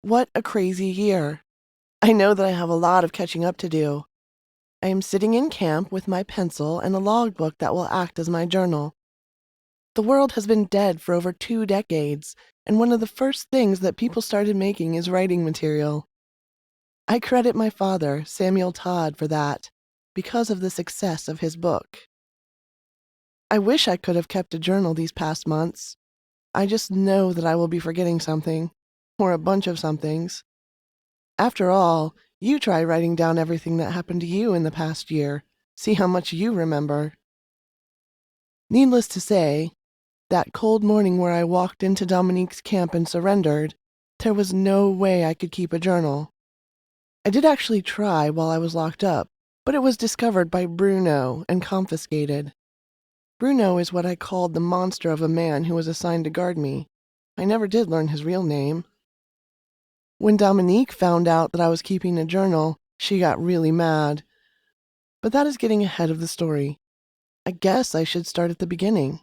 What a crazy year. I know that I have a lot of catching up to do. I am sitting in camp with my pencil and a logbook that will act as my journal. The world has been dead for over 2 decades, and one of the first things that people started making is writing material. I credit my father, Samuel Todd, for that, because of the success of his book. I wish I could have kept a journal these past months. I just know that I will be forgetting something, or a bunch of somethings. After all, you try writing down everything that happened to you in the past year. See how much you remember. Needless to say, that cold morning where I walked into Dominique's camp and surrendered, there was no way I could keep a journal. I did actually try while I was locked up, but it was discovered by Bruno and confiscated. Bruno is what I called the monster of a man who was assigned to guard me. I never did learn his real name. When Dominique found out that I was keeping a journal, she got really mad. But that is getting ahead of the story. I guess I should start at the beginning.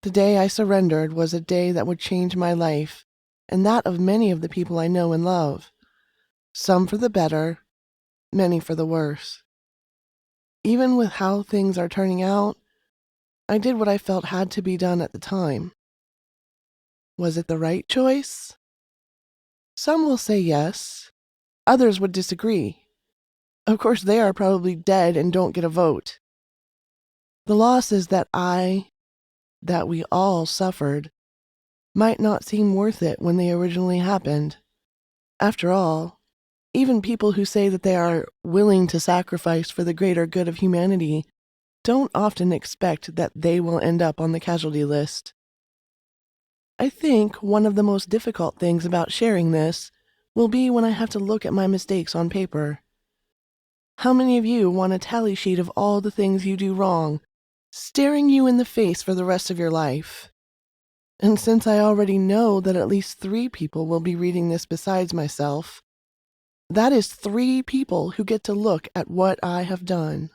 The day I surrendered was a day that would change my life, and that of many of the people I know and love. Some for the better, many for the worse. Even with how things are turning out, I did what I felt had to be done at the time. Was it the right choice? Some will say yes. Others would disagree. Of course, they are probably dead and don't get a vote. The losses that we all suffered, might not seem worth it when they originally happened. After all, even people who say that they are willing to sacrifice for the greater good of humanity don't often expect that they will end up on the casualty list. I think one of the most difficult things about sharing this will be when I have to look at my mistakes on paper. How many of you want a tally sheet of all the things you do wrong, staring you in the face for the rest of your life? And since I already know that at least 3 people will be reading this besides myself, that is 3 people who get to look at what I have done.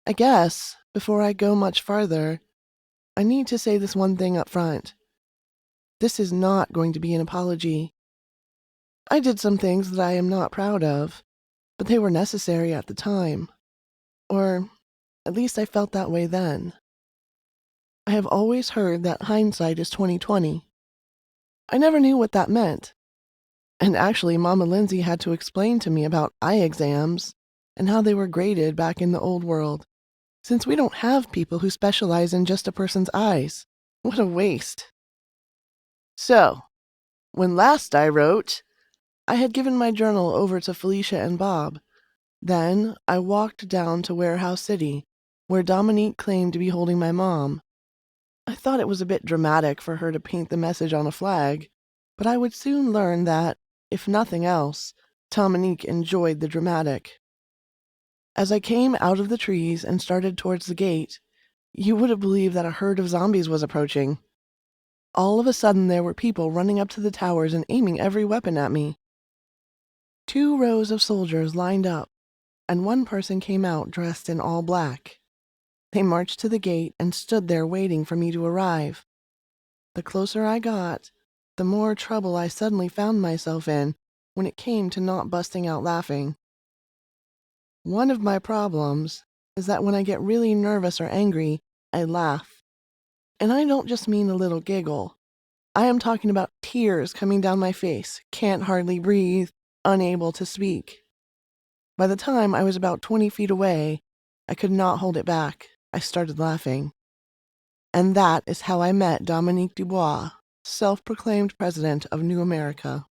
I guess, before I go much farther, I need to say this one thing up front. This is not going to be an apology. I did some things that I am not proud of, but they were necessary at the time. Or at least I felt that way then. I have always heard that hindsight is 20/20. I never knew what that meant. And actually, Mama Lindsay had to explain to me about eye exams and how they were graded back in the old world, since we don't have people who specialize in just a person's eyes. What a waste. So, when last I wrote, I had given my journal over to Felicia and Bob. Then I walked down to Warehouse City, where Dominique claimed to be holding my mom. I thought it was a bit dramatic for her to paint the message on a flag, but I would soon learn that, if nothing else, Dominique enjoyed the dramatic. As I came out of the trees and started towards the gate, you would have believed that a herd of zombies was approaching. All of a sudden there were people running up to the towers and aiming every weapon at me. 2 rows of soldiers lined up, and one person came out dressed in all black. They marched to the gate and stood there waiting for me to arrive. The closer I got, the more trouble I suddenly found myself in when it came to not busting out laughing. One of my problems is that when I get really nervous or angry, I laugh. And I don't just mean a little giggle. I am talking about tears coming down my face, can't hardly breathe, unable to speak. By the time I was about 20 feet away, I could not hold it back. I started laughing. And that is how I met Dominique Dubois, self-proclaimed president of New America.